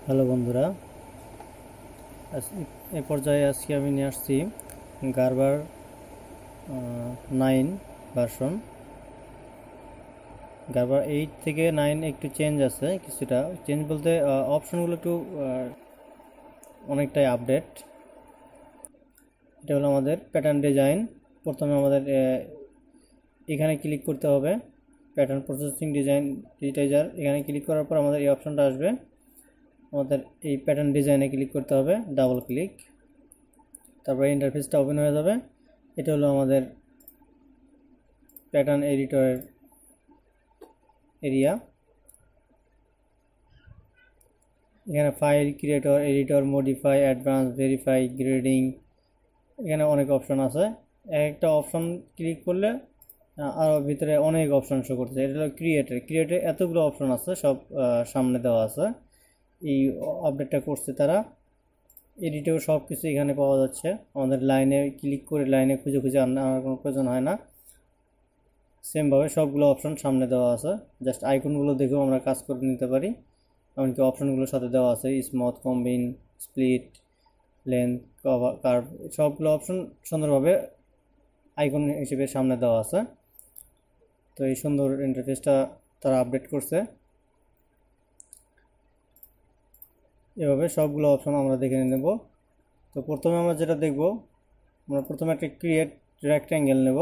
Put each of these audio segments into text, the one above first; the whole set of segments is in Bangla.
হ্যালো বন্ধুরা, এ পর্যায়ে আজকে আমি নিয়ে আসছি গার্বার 9 ভার্সন। গার্বার 8 থেকে 9 একটু চেঞ্জ আছে, কিছুটা চেঞ্জ বলতে অপশনগুলো একটু অনেকটাই আপডেট। এটা হলো আমাদের প্যাটার্ন ডিজাইন। প্রথমে আমাদের এখানে ক্লিক করতে হবে, প্যাটার্ন প্রসেসিং ডিজাইন ডিজিটাইজার। এখানে ক্লিক করার পর আমাদের এই অপশনটা আসবে, আমাদের এই প্যাটার্ন ডিজাইনে ক্লিক করতে হবে, ডাবল ক্লিক। তারপরে ইন্টারফেসটা ওপেন হয়ে যাবে। এটা হলো আমাদের প্যাটার্ন এডিটরের এরিয়া। এখানে file, creator, editor, modify, advance, verify, grading, এখানে অনেক অপশন আছে। একটা অপশন ক্লিক করলে আরও ভিতরে অনেক অপশন শো করতেছে। এটা হলো ক্রিয়েটে এতগুলো অপশন আছে, সব সামনে দেওয়া আছে। এই আপডেটটা করছে তারা। এডিটেও সব কিছু এখানে পাওয়া যাচ্ছে। আমাদের লাইনে ক্লিক করে লাইনে খুঁজে খুঁজে আনার কোনো প্রয়োজন হয় না। সেমভাবে সবগুলো অপশন সামনে দেওয়া আছে, জাস্ট আইকনগুলো দেখেও আমরা কাজ করে নিতে পারি। এমনকি অপশনগুলোর সাথে দেওয়া আছে smooth, combine, split, length, curve, সবগুলো অপশন সুন্দরভাবে আইকন হিসেবে সামনে দেওয়া আছে। তো এই সুন্দর ইন্টারফেসটা তারা আপডেট করছে। এভাবে সবগুলো অপশন আমরা দেখে নেব। তো প্রথমে আমরা যেটা দেখব, আমরা প্রথমে একটা ক্রিয়েট রেক্ট্যাঙ্গেল নেব।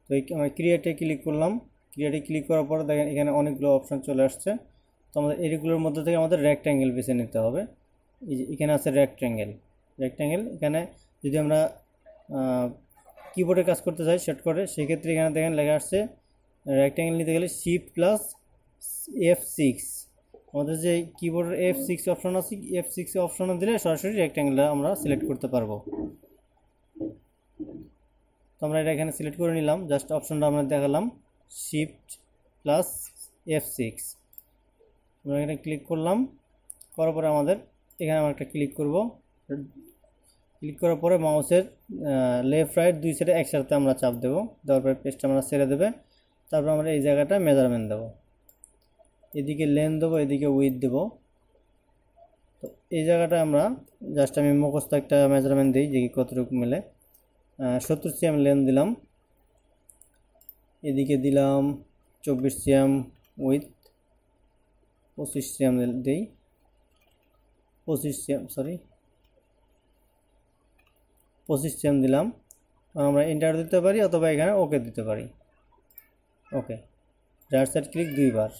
তো আমরা ক্রিয়েটে ক্লিক করলাম। ক্রিয়েটে ক্লিক করার পর দেখেন এখানে অনেকগুলো অপশন চলে আসছে। তো আমাদের এইগুলোর মধ্যে থেকে আমাদের রেক্ট্যাঙ্গেল বেছে নিতে হবে। এই যে এখানে আছে রেক্ট্যাঙ্গেল। এখানে যদি আমরা কিবোর্ডে কাজ করতে চাই শর্টকাটে, সেক্ষেত্রে এখানে দেখেন লেখা আসছে রেক্ট্যাঙ্গেল নিতে গেলে Shift+F6। আমাদের যে কিবোর্ডের F6 অপশন আছে, F6 অপশনে দিলে সরাসরি রেক্ট্যাঙ্গেলটা আমরা সিলেক্ট করতে পারবো। তো আমরা এটা এখানে সিলেক্ট করে নিলাম, জাস্ট অপশনটা আমরা দেখালাম Shift+F6। আমরা এখানে ক্লিক করলাম, করার পরে আমাদের এখানে আমরা একটা ক্লিক করব। ক্লিক করার পরে মাউসের লেফট রাইট দুই সাইডে একসাথে আমরা চাপ দেব, দেওয়ার পরে পেজটা আমরা ছেড়ে দেবে। তারপর আমরা এই জায়গাটা মেজারমেন্ট দেব, এদিকে লেন্থ দেবো, এদিকে উইথ দেব। তো এই জায়গাটা আমরা জাস্ট আমি মুখস্থ একটা মেজারমেন্ট দিই যে কতটুকু মিলে। 70 cm লেন্থ দিলাম, এদিকে দিলাম 24 cm উইথ, 25 cm দিই, 25 cm দিলাম। আমরা এন্টার দিতে পারি অথবা এখানে ওকে দিতে পারি। ওকে, রাইট সাইড ক্লিক দুইবার,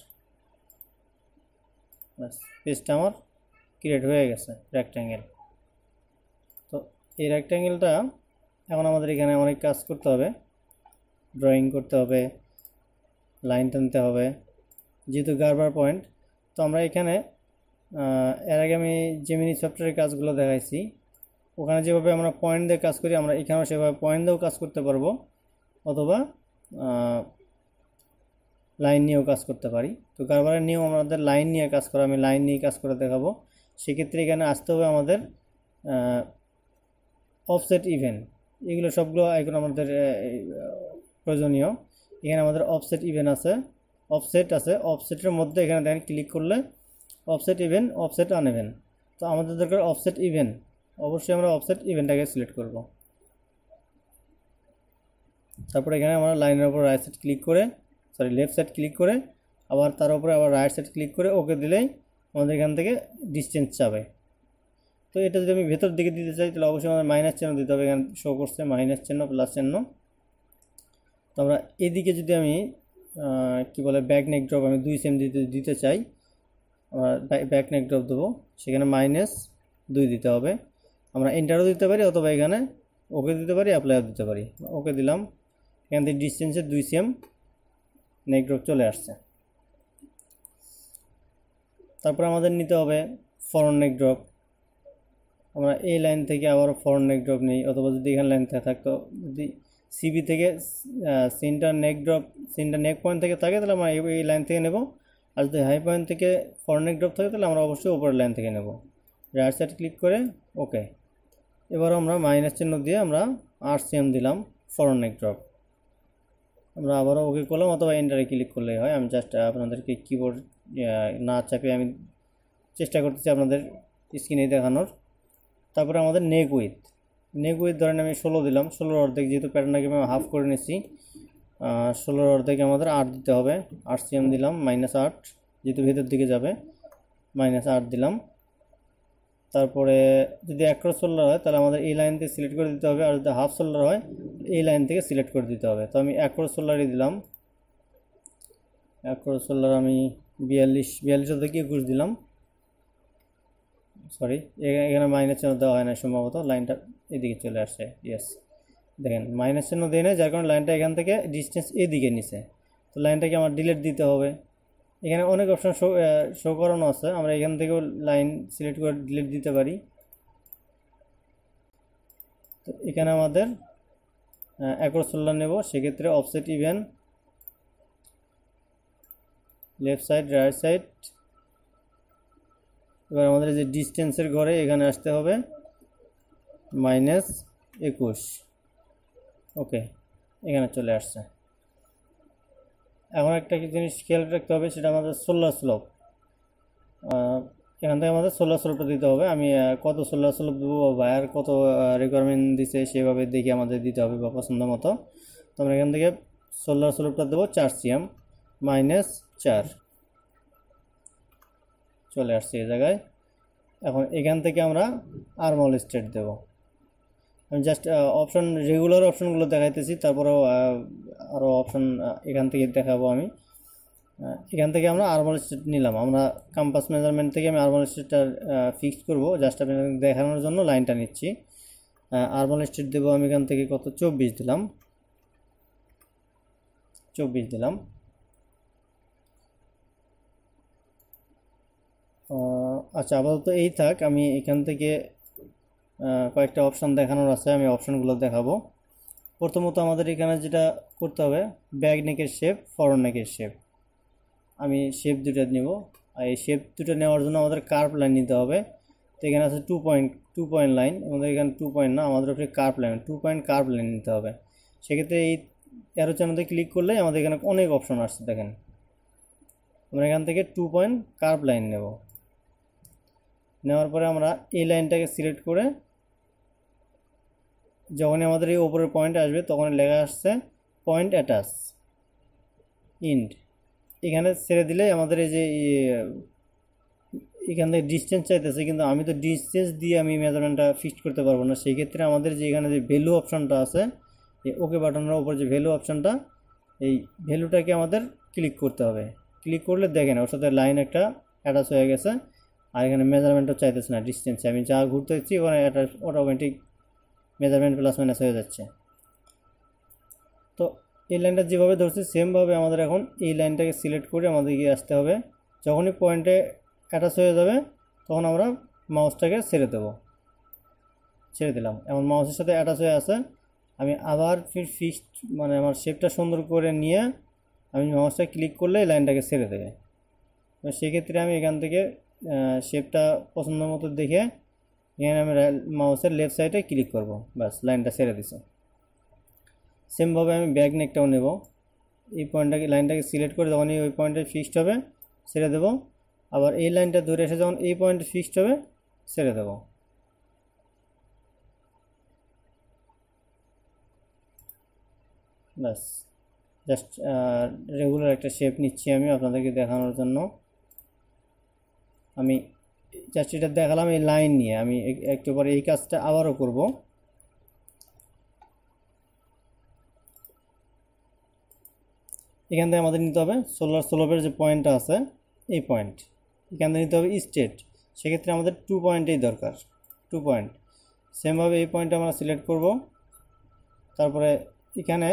বাস পেজটা আমার ক্রিয়েট হয়ে গেছে রেক্ট্যাঙ্গেল। তো এই রেক্ট্যাঙ্গেলটা এখন আমাদের এখানে অনেক কাজ করতে হবে, ড্রয়িং করতে হবে, লাইন টানতে হবে, যেহেতু গার্বার পয়েন্ট। তো আমরা এখানে এর আগে আমি জেমিনি সফটওয়্যারের কাজগুলো দেখাইছি, ওখানে যেভাবে আমরা পয়েন্ট দিয়ে কাজ করি আমরা এখানেও সেভাবে পয়েন্ট দিয়েও কাজ করতে পারবো, অথবা লাইন নিয়েও কাজ করতে পারি। তো গার্বারের নিয়েও আমাদের লাইন নিয়ে কাজ করা, আমি লাইন নিয়ে কাজ করে দেখাবো। সেক্ষেত্রে এখানে আসতে হবে আমাদের অফসেট ইভেন্ট, এগুলো সবগুলো আইকন আমাদের প্রয়োজনীয়। এখানে আমাদের অফসেট ইভেন্ট আছে, অফসেটের মধ্যে এখানে দেখেন ক্লিক করলে অফসেট ইভেন্ট, অফসেট আনইভেন। তো আমাদের দরকার অফসেট ইভেন্ট, অবশ্যই আমরা অফসেট ইভেন্টটাকে সিলেক্ট করব। তারপরে এখানে আমরা লাইনের উপর রাইট সাইড ক্লিক করে, লেফট সাইড ক্লিক করে আবার তার উপরে আবার রাইট সাইড ক্লিক করে ওকে দিলেই আমাদের এখান থেকে ডিসটেন্স যাবে। তো এটা যদি আমি ভেতর দিকে দিতে চাই তাহলে অবশ্যই আমাদের মাইনাস চিহ্ন দিতে হবে। এখানে শো করছে মাইনাস চিহ্ন, প্লাস চিহ্ন। তো আমরা এদিকে যদি আমি কি বলে ব্যাক নেক ড্রপ আমি 2 cm দিতে চাই, আমরা ব্যাক নেক ড্রপ দেবো, সেখানে -2 দিতে হবে। আমরা এন্টারও দিতে পারি অথবা এখানে ওকে দিতে পারি, অ্যাপ্লাইও দিতে পারি। ওকে দিলাম, এখান থেকে ডিস্টেন্সে 2 cm নেক ড্রপ চলে আসছে। তারপর আমাদের নিতে হবে ফরওয়ার্ড নেক ড্রপ। আমরা এই লাইন থেকে আবার ফরওয়ার্ড নেক ড্রপ নিই, অথবা যদি এখানে লাইন থাকতো, যদি সিবি থেকে সেন্টার নেক পয়েন্ট থেকে থাকে তাহলে আমরা এই লাইন থেকে নেব। আর যদি হাই পয়েন্ট থেকে ফরওয়ার্ড নেক ড্রপ থাকে তাহলে আমরা অবশ্যই উপরের লাইন থেকে নেব। রাইট সাইড ক্লিক করে ওকে। এবার আমরা মাইনাস চিহ্ন দিয়ে আমরা 8 cm দিলাম ফরওয়ার্ড নেক ড্রপ। আমরা আবারও ওকে করলাম অথবা এন্টারে ক্লিক করলেই হয়। আমি জাস্ট আপনাদেরকে কিবোর্ড না চাপিয়ে আমি চেষ্টা করতেছি আপনাদের স্ক্রিনে দেখানোর। তারপরে আমাদের নেক উইথ ধরেন আমি 16 দিলাম, 16 অর্ধেক, যেহেতু প্যাটার্নটাকে আমি হাফ করে নিচ্ছি, 16 অর্ধেকে আমাদের 8 দিতে হবে। 8 cm দিলাম, -8, যেহেতু ভেতর দিকে যাবে, -8 দিলাম। তারপরে যদি অ্যাক্রস শোল্ডার হয় তাহলে আমাদের এই লাইন থেকে সিলেক্ট করে দিতে হবে, আর যদি হাফ শোল্ডার হয় এই লাইন থেকে সিলেক্ট করে দিতে হবে। তো আমি অ্যাক্রস শোল্ডারই দিলাম, অ্যাক্রস শোল্ডার আমি 42 অর্ধেক 21 দিলাম। সরি, এখানে মাইনাস চিহ্ন দেওয়া হয় না সম্ভবত, লাইনটা এদিকে চলে আসছে। ইয়েস, দেখেন মাইনাস চিহ্ন দেয় না, যার কারণে লাইনটা এখান থেকে ডিস্টেন্স এদিকে নিছে। তো লাইনটাকে আমার ডিলিট দিতে হবে। এখানে অনেক অপশন শো করানো আছে, আমরা এখান থেকেও লাইন সিলেক্ট করে ডিলিট দিতে পারি। তো এখানে আমাদের অ্যাক্রস শোল্ডার নেব, সেক্ষেত্রে offset even, left side, right side. এবার আমাদের যে ডিস্টেন্সের ঘরে এখানে আসতে হবে -21। ওকে, এখানে চলে আসছে। এখন একটা জিনিস খেয়াল রাখতে হবে, সেটা আমাদের সোলার স্লোপ। এখান থেকে আমাদের সোলার স্লোপটা দিতে হবে। আমি কত সোলার স্লোপ দেবো বা বায়ার কত রিকোয়ারমেন্ট দিছে সেভাবে দেখে আমাদের দিতে হবে বা পছন্দ মতো। তো আমরা এখান থেকে সোলার স্লোপটা দেবো 4 cm, -4, চলে আসছে এই জায়গায়। এখন এখান থেকে আমরা আর্মহোল স্ট্রেট দেব। আমি জাস্ট অপশন, রেগুলার অপশনগুলো দেখাইতেছি, তারপরেও আরও অপশন এখান থেকে দেখাবো আমি। এখান থেকে আমরা আর্মহোল স্ট্রেট নিলাম, আমরা কম্পাস মেজারমেন্ট থেকে আমি আর্মহোল স্ট্রেটটা ফিক্স করবো, জাস্ট আপনাদের দেখানোর জন্য লাইনটা নিচ্ছি। আর্মহোল স্ট্রেট দেবো আমি এখান থেকে কত, 24 দিলাম, 24 দিলাম। আচ্ছা, আপাতত এই থাক, আমি এখান থেকে কয়েকটা অপশান দেখানোর আছে, আমি অপশানগুলো দেখাবো। প্রথমত আমাদের এখানে যেটা করতে হবে, ব্যাক নেকের শেপ, ফরওয়ার্ড নেকের শেপ। আমি শেপ দুটো নেব, আর এই শেপ দুটো নেওয়ার জন্য আমাদের কার্ভ লাইন নিতে হবে। তো এখানে আছে 2 পয়েন্ট লাইন, আমাদের এখানে 2 পয়েন্ট না, আমাদের উপরে curve line, 2 point curve line নিতে হবে। সেক্ষেত্রে এই অ্যারো চিহ্নতে ক্লিক করলে আমাদের এখানে অনেক অপশন আসছে, দেখেন। আমরা এখান থেকে 2 পয়েন্ট কার্ভ লাইন নেব। নেওয়ার পরে আমরা এই লাইনটাকে সিলেক্ট করে, যখনই আমাদের এই ওপরের পয়েন্ট আসবে তখন লেখা আসছে পয়েন্ট অ্যাটাচ ইন্ড, এখানে ছেড়ে দিলে আমাদের এই যে এখান থেকে ডিস্টেন্স চাইতেছে, কিন্তু আমি তো ডিস্টেন্স দিয়ে আমি মেজারমেন্টটা ফিক্সড করতে পারবো না। সেই ক্ষেত্রে আমাদের যে এখানে যে ভ্যালু অপশনটা আছে, এই ওকে বাটনের উপর যে ভ্যালু অপশনটা, এই ভ্যালুটাকে আমাদের ক্লিক করতে হবে। ক্লিক করলে দেখেন ওর সাথে লাইন একটা অ্যাটাচ হয়ে গেছে, আর এখানে মেজারমেন্টও চাইতেছে না, ডিস্টেন্সে আমি যা ঘুরতে হচ্ছি ওখানে অটোমেটিক মেজারমেন্ট প্লাস মাইনাস হয়ে যাচ্ছে। তো এই লাইনটা যেভাবে ধরছি সেমভাবে আমাদের এখন এই লাইনটাকে সিলেক্ট করে আমাদেরকে আসতে হবে। যখনই পয়েন্টে অ্যাটাচ হয়ে যাবে তখন আমরা মাউসটাকে ছেড়ে দিলাম। এখন মাউসের সাথে অ্যাটাচ হয়ে আছে, আমি আবার ফিক্সড মানে আমার শেপটা সুন্দর করে নিয়ে আমি মাউসটা ক্লিক করলে এই লাইনটাকে ছেড়ে দেবে। সেক্ষেত্রে আমি এখান থেকে শেপটা পছন্দ মতো দেখে এখানে আমি মাউসের লেফট সাইডে ক্লিক করব, বাস লাইনটা ছেড়ে দিছে। সেমভাবে আমি ব্যাক নেকটাও নেব, এই পয়েন্টটাকে লাইনটাকে সিলেক্ট করে যখনই ওই পয়েন্টে ফিক্সড হবে ছেড়ে দেব, আবার এই লাইনটা ধরে এসে যখন এই পয়েন্টে ফিক্সড হবে ছেড়ে দেব। বাস, জাস্ট রেগুলার একটা শেপ নিচ্ছি আমি আপনাদেরকে দেখানোর জন্য। আমি জাস্ট এটা দেখালাম এই লাইন নিয়ে, আমি একটু পরে এই কাজটা আবারও করব। এখান থেকে আমাদের নিতে হবে সোলার স্লোপের যে পয়েন্টটা আছে, এই পয়েন্ট এখান থেকে নিতে হবে স্ট্রেট। সেক্ষেত্রে আমাদের 2 পয়েন্টেই দরকার, 2 পয়েন্ট। সেমভাবে এই পয়েন্টটা আমরা সিলেক্ট করব। তারপরে এখানে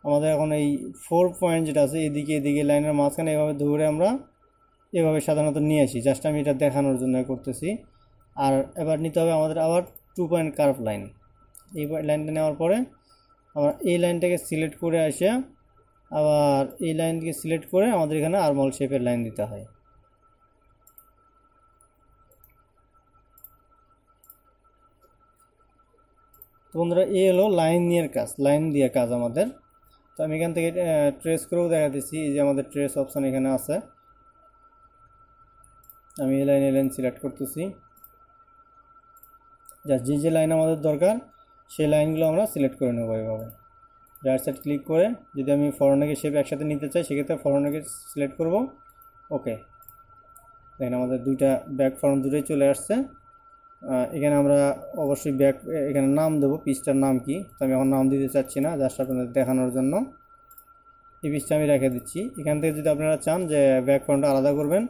আমাদের এখন এই 4 পয়েন্ট যেটা আছে এদিকে লাইনের মাঝখানে এভাবে ধরে আমরা এভাবে সাধারণত নিয়ে আসি, জাস্ট আমি এটা দেখানোর জন্য করতেছি। আর এবার নিতে হবে আমাদের আবার 2 পয়েন্ট কার্ভ লাইন। এই লাইনটা নেওয়ার পরে আমরা এই লাইনটাকে সিলেক্ট করে আসে আবার এই লাইনকে সিলেক্ট করে আমাদের এখানে আর্মহোল শেপের লাইন দিতে হয়। তো বন্ধুরা, এই হলো লাইন নিয়ে কাজ, লাইন দিয়ে কাজ আমাদের। তো আমি এখান থেকে ট্রেস করেও দেখা দিচ্ছি, এই যে আমাদের ট্রেস অপশান এখানে আছে। আমি এই লাইন সিলেক্ট করতেছি। যে যে লাইন আমাদের দরকার সেই লাইনগুলো আমরা সিলেক্ট করে নেব এইভাবে। রাইট সাইড ক্লিক করে যদি আমি ফরওয়ার্ড শেপ একসাথে নিতে চাই সেক্ষেত্রে ফরওয়ার্ড সিলেক্ট করব। ওকে, দেখেন আমাদের দুইটা ব্যাক ফ্রন্ট দুটোই চলে আসছে। এখানে আমরা অবশ্যই এখানে নাম দেবো, পিসটার নাম কি, তো আমি এখন নাম দিতে চাচ্ছি না, জাস্ট আপনাদের দেখানোর জন্য এই পিসটা আমি রেখে দিচ্ছি। এখান থেকে যদি আপনারা চান যে ব্যাক ফ্রন্টটা আলাদা করবেন,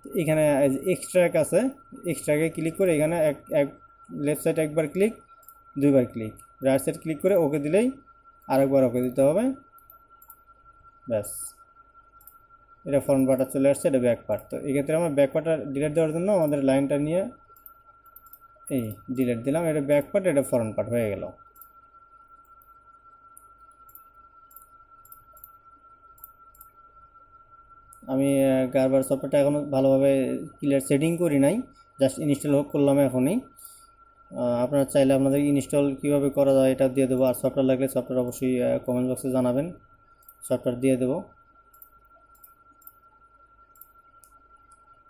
এখানে এক্সট্রাক আছে, এক্সট্রাকে ক্লিক করে এখানে এক লেফট সাইড একবার ক্লিক, দুইবার ক্লিক, রাইট সাইড ক্লিক করে ওকে দিলেই আরেকবার ওকে দিতে হবে। ব্যাস, এটা ফ্রন্ট পার্টটা চলে আসছে, এটা ব্যাক পার্ট। তো এক্ষেত্রে আমরা ব্যাক পার্টটা ডিলিট দেওয়ার জন্য আমাদের লাইনটা নিয়ে এই ডিলিট দিলাম, এটা ব্যাক পার্ট, এটা ফ্রন্ট পার্ট হয়ে গেল। আমি গারবার সফটওয়্যারটা এখনও ভালোভাবে ক্লিয়ার সেটিং করি নাই, জাস্ট ইনস্টল করলাম এখনই। আপনারা চাইলে আপনাদের ইনস্টল কীভাবে করা যায় এটা দিয়ে দেবো, আর সফটওয়্যার লাগলে সফটওয়্যার অবশ্যই কমেন্ট বক্সে জানাবেন, সফটওয়্যার দিয়ে দেবো।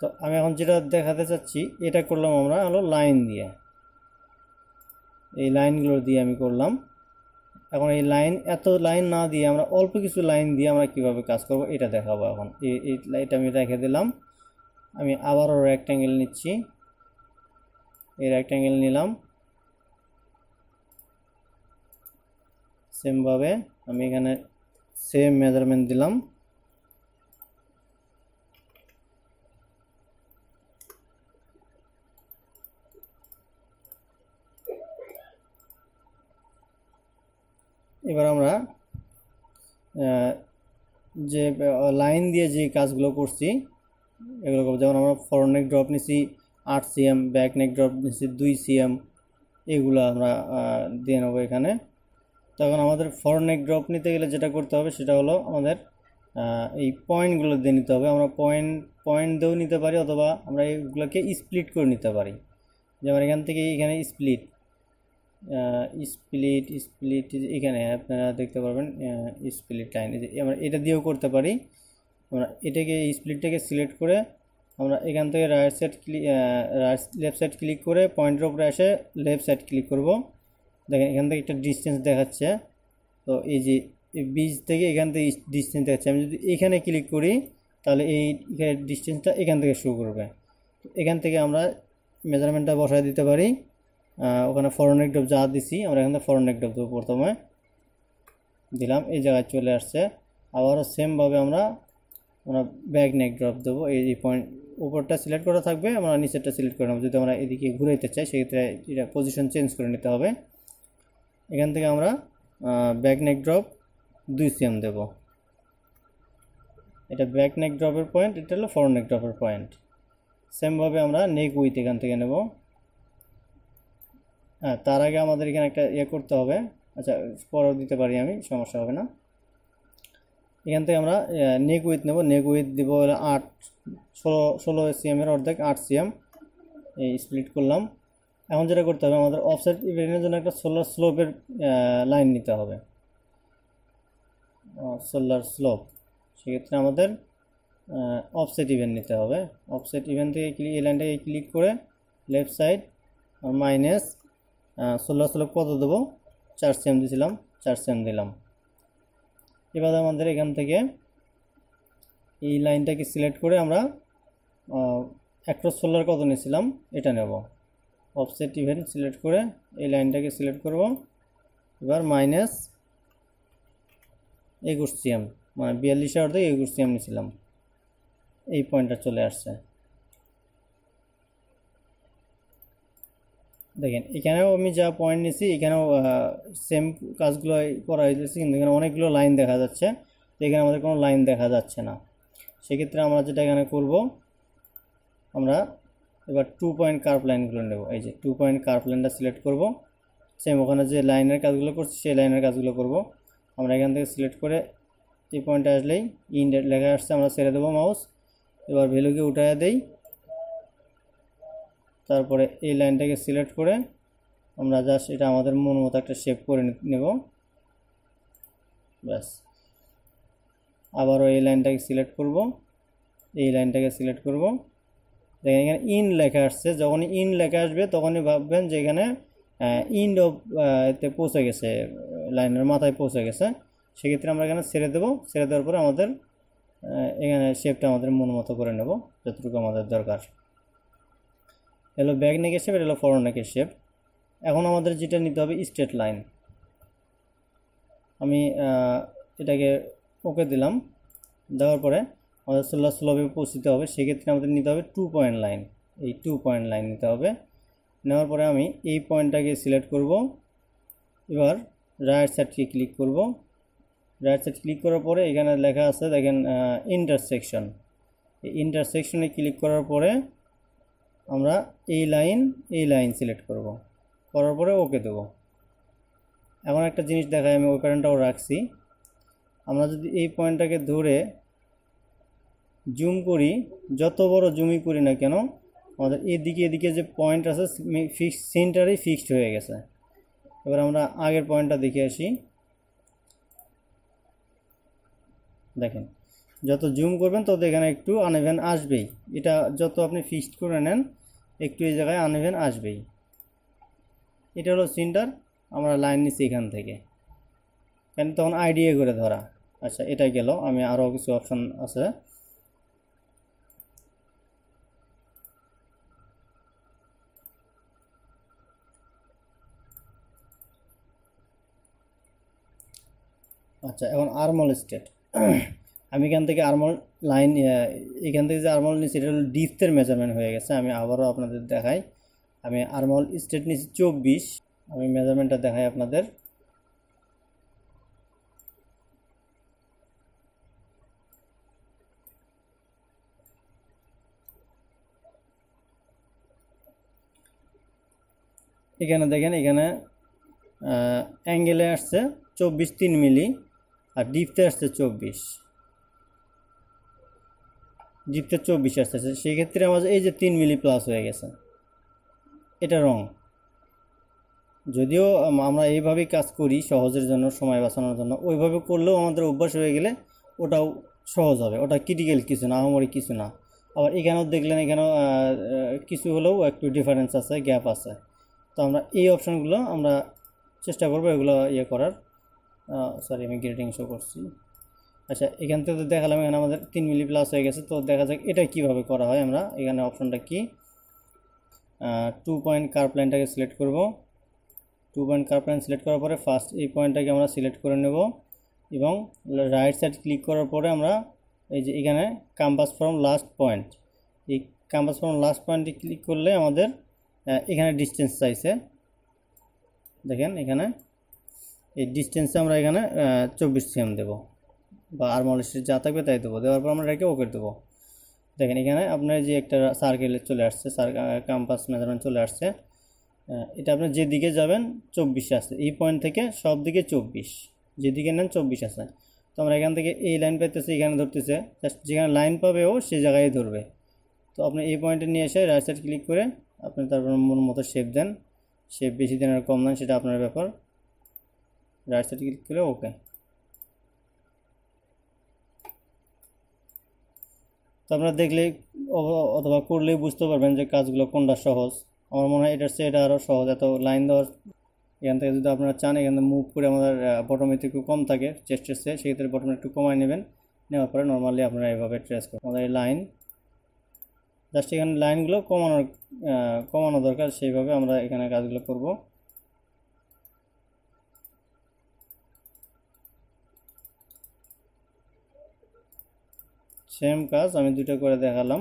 তো আমি এখন যেটা দেখাতে চাচ্ছি এটা করলাম আমরা হলো লাইন দিয়ে, এই লাইনগুলো দিয়ে আমি করলাম। এখন এই লাইন, এত লাইন না দিয়ে আমরা অল্প কিছু লাইন দিয়ে আমরা কিভাবে কাজ করব এটা দেখাবো এখন। এটা আমি রেখে দিলাম। আমি আবারও রেক্ট্যাঙ্গেল নিচ্ছি, এই রেক্ট্যাঙ্গেল নিলাম, সেমভাবে আমি এখানে সেম মেজারমেন্ট দিলাম। এবার আমরা যে লাইন দিয়ে যে কাজগুলো করছি এগুলো করবো। যেমন আমরা ফরওয়ার্ড নেক ড্রপ নিছি 8 cm, ব্যাক নেক ড্রপ নিছি 2 cm, এগুলো আমরা দিয়ে নেবো এখানে। তখন আমাদের ফরওয়ার্ড নেক ড্রপ নিতে গেলে যেটা করতে হবে সেটা হলো আমাদের এই পয়েন্টগুলো দিয়ে নিতে হবে। আমরা পয়েন্ট দিয়েও নিতে পারি, অথবা আমরা এইগুলোকে স্প্লিট করে নিতে পারি। যেমন এখান থেকে এখানে স্প্লিট এখানে আপনারা দেখতে পারবেন স্প্লিট লাইন, আমরা এটা দিয়েও করতে পারি। আমরা এটাকে স্প্লিটটাকে সিলেক্ট করে আমরা এখান থেকে লেফট সাইড ক্লিক করে পয়েন্টের উপরে এসে লেফট সাইড ক্লিক করব। দেখেন এখান থেকে একটা ডিস্টেন্স দেখাচ্ছে, তো এই যে বীজ থেকে এখান থেকে ডিস্টেন্স দেখাচ্ছে। আমি যদি এখানে ক্লিক করি তাহলে এই ডিস্টেন্সটা এখান থেকে শুরু করবে। এখান থেকে আমরা মেজারমেন্টটা বসায় দিতে পারি। ওখানে ফরওয়ার্ড নেক ড্রপ যা দিছি আমরা এখান থেকে ফরওয়ার্ড নেক ড্রপ দেবো, প্রথমে দিলাম, এই জায়গায় চলে আসছে। আবারও সেমভাবে আমরা ব্যাক নেক ড্রপ দেবো। এই পয়েন্ট উপরটা সিলেক্ট করা থাকবে, আমরা নিচেরটা সিলেক্ট করে নেব। যদি আমরা এদিকে ঘুরাইতে চাই সেক্ষেত্রে এটা পজিশন চেঞ্জ করে নিতে হবে। এখান থেকে আমরা ব্যাক নেক ড্রপ 2 cm দেব। এটা ব্যাক নেক ড্রপের পয়েন্ট, এটা হলো ফরওয়ার্ড নেক ড্রপের পয়েন্ট। সেমভাবে আমরা নেক উইথ এখান থেকে নেব। হ্যাঁ, তার আগে আমাদের এখানে একটা করতে হবে, আচ্ছা পরেও দিতে পারি আমি, সমস্যা হবে না। এখান থেকে আমরা নেক উইথ নেব, নেক উইথ দিব হলো 16 cm এর অর্ধেক 8 cm, এই স্প্লিট করলাম। এখন যেটা করতে হবে আমাদের অফসেট ইভেন্টের জন্য একটা সোলার স্লোপের লাইন নিতে হবে, সোলার স্লোপ। সেক্ষেত্রে আমাদের অফসেট ইভেন্ট নিতে হবে। অফসেট ইভেন্ট থেকে এই লাইনটাকে ক্লিক করে left side minus solar slope কত দেবো, 4 cm দিয়েছিলাম, 4 cm দিলাম। এবার আমাদের এখান থেকে এই লাইনটাকে সিলেক্ট করে আমরা অ্যাক্রস সোলার কত নিয়েছিলাম এটা নেব। অফসেট ইভেন্ট সিলেক্ট করে এই লাইনটাকে সিলেক্ট করব। এবার মাইনাস 21 cm, মানে 42 অর্ধেক 21 cm নিয়েছিলাম, এই পয়েন্টটা চলে আসছে। দেখেন এখানেও আমি যা পয়েন্ট নিয়েছি এখানেও সেম কাজগুলো করা হয়েছে, কিন্তু এখানে অনেকগুলো লাইন দেখা যাচ্ছে, এখানে আমাদের কোনো লাইন দেখা যাচ্ছে না। সেক্ষেত্রে আমরা যেটা এখানে করব, আমরা এবার 2 পয়েন্ট কার্ভ লাইনগুলো নেব। এই যে 2 পয়েন্ট কার্ভ লাইনটা সিলেক্ট করব, সেম ওখানে যে লাইনের কাজগুলো করছি সেই লাইনের কাজগুলো করব। আমরা এখান থেকে সিলেক্ট করে এই পয়েন্টে আসলেই ইন্ডেট লেখা আসছে, আমরা ছেড়ে দেবো মাউস। এবার ভ্যালুকে উঠাইয়া দেই, তারপরে এই লাইনটাকে সিলেক্ট করে আমরা জাস্ট এটা আমাদের মন মতো একটা শেপ করে নেব। ব্যাস, আবারও এই লাইনটাকে সিলেক্ট করব, এই লাইনটাকে সিলেক্ট করব, দেখেন এখানে ইন লেখা আসছে, যখনই ইন লেখা আসবে তখনই ভাববেন যে এখানে ইন্ড অফ তে পৌঁছে গেছে, লাইনের মাথায় পৌঁছে গেছে। সেক্ষেত্রে আমরা এখানে ছেড়ে দেবো, ছেড়ে দেওয়ার পরে আমাদের এখানে শেপটা আমাদের মন মতো করে নেব যতটুকু আমাদের দরকার। এলো ব্যাক নেকের শেপ, এটা হলো ফরওয়ার্ড নেকের শেপ। এখন আমাদের যেটা নিতে হবে স্ট্রেট লাইন। আমি এটাকে ওকে দিলাম, দেওয়ার পরে আমাদের স্লোভাবে পৌঁছতে হবে। সেক্ষেত্রে আমাদের নিতে হবে 2 পয়েন্ট লাইন, এই 2 পয়েন্ট লাইন নিতে হবে। নেওয়ার পরে আমি এই পয়েন্টটাকে সিলেক্ট করব। এবার রাইট সাইডকে ক্লিক করব। রাইট সাইড ক্লিক করার পরে এখানে লেখা আছে দেখেন ইন্টারসেকশন। এই ইন্টারসেকশনে ক্লিক করার পরে আমরা এই লাইন সিলেক্ট করব, করার পরে ওকে দেবো। এখন একটা জিনিস দেখাই, আমি ওই প্যাটার্নটাও রাখছি। আমরা যদি এই পয়েন্টটাকে ধরে জুম করি, যত বড় জুমই করি না কেন, আমাদের এদিকে যে পয়েন্ট আছে ফিক্স সেন্টারেই ফিক্সড হয়ে গেছে। এবার আমরা আগের পয়েন্টটা দেখে আসি। দেখেন যত জুম করবেন তত এখানে একটু আনইভেন আসবেই। এটা যত আপনি ফিক্সড করে নেন একটু এই জায়গায় আনইভেন আসবেই। এটা হলো সেন্টার, আমরা লাইন নিচ্ছি এখান থেকে, কেন তখন আইডিয়া করে ধরা। আচ্ছা এটা গেল, আমি আরও কিছু অপশন আছে। আচ্ছা এখন আর্মল স্টেট। আমি এখান থেকে আর্মল লাইন, এখান থেকে যে আর্মল নিচ্ছি এটা হলো ডিপথের মেজারমেন্ট হয়ে গেছে। আমি আবারও আপনাদের দেখাই, আমি আর্মল স্টেট নিচ্ছি 24। আমি মেজারমেন্টটা দেখাই আপনাদের। এখানে দেখেন এখানে অ্যাঙ্গেলে আসছে 24 3 মিলি, আর ডিপতে আসছে 24, ডিপতে 24 আসতেছে। সেই ক্ষেত্রে আমাদের এই যে 3 মিলি প্লাস হয়ে গেছে, এটা রং। যদিও আমরা এইভাবেই কাজ করি সহজের জন্য, সময় বাঁচানোর জন্য, ওইভাবে করলেও আমাদের অভ্যাস হয়ে গেলে ওটাও সহজ হবে, ওটা ক্রিটিক্যাল কিছু না, আহামরি কিছু না। আবার এখানেও দেখলেন এখানেও কিছু হলেও একটু ডিফারেন্স আছে, গ্যাপ আছে। তো আমরা এই অপশানগুলো আমরা চেষ্টা করবো এগুলো ইয়ে করার। সরি আমি গ্রেডিং শো করছি। আচ্ছা এখান থেকে তো দেখালাম এখানে আমাদের 3 মিলি প্লাস হয়ে গেছে। তো দেখা যাক এটা কিভাবে করা হয়। আমরা এখানে অপশনটা কি, 2 পয়েন্ট কার্ভ লাইনটাকে সিলেক্ট করব। 2 পয়েন্ট কার্ভ লাইন সিলেক্ট করার পরে ফার্স্ট এই পয়েন্টটাকে আমরা সিলেক্ট করে নেব, এবং রাইট সাইড ক্লিক করার পরে আমরা এই যে এখানে কম্পাস ফ্রম লাস্ট পয়েন্ট, এই কম্পাস ফ্রম লাস্ট পয়েন্টে ক্লিক করলে আমাদের এখানে ডিস্টেন্স চাইছে। দেখেন এখানে এই ডিস্টেন্সে আমরা এখানে 24 cm দেবো, বা আর্মল স্টেট যা থাকবে তাই দেবো। দেওয়ার পর আমরা এটাকে ওকে দেবো। দেখেন এখানে আপনার যে একটা সার্কেলে চলে আসছে, কম্পাস মেজারমেন্ট চলে আসছে। এটা আপনি যেদিকে যাবেন 24 আছে, এই পয়েন্ট থেকে সব দিকে 24, যেদিকে নেন 24 আছে। তো আমরা এখান থেকে এই লাইন পাইতেছি, এখানে ধরতেছে, জাস্ট যেখানে লাইন পাবে ও সেই জায়গায় ধরবে। তো আপনি এই পয়েন্টে নিয়ে এসে রাইট সাইড ক্লিক করে আপনি তারপর মন মতো শেপ দেন। শেপ বেশি দেন আর কম দেন সেটা আপনার ব্যাপার। রাইট সাইড ক্লিক করে ওকে। তো আপনারা দেখলে অথবা করলেই বুঝতে পারবেন যে কাজগুলো কোনটা সহজ। আমার মনে হয় এটার চেয়ে এটা আরও সহজ। এত লাইন দেওয়ার, এখান থেকে যদি আপনারা চান এখানে মুভ করে আমাদের বটম একটু কম থাকে চেস্টের চেয়ে, সেক্ষেত্রে বটম একটু কমায় নেবেন। নেওয়ার পরে নর্মালি আপনারা এইভাবে ট্রেস করবেন। আমাদের এই লাইন জাস্ট এখানে লাইনগুলো কমানো দরকার, সেইভাবে আমরা এখানে কাজগুলো করব। সেম কাজ আমি দুটো করে দেখালাম।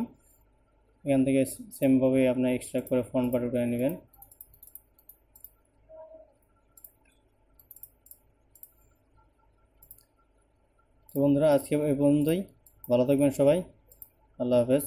এখান থেকে সেমভাবে আপনি এক্সট্রা করে ফ্রন্ট পার্ট উঠে নেবেন। তো বন্ধুরা আজকে এই পর্যন্তই, ভালো থাকবেন সবাই, আল্লাহ হাফেজ।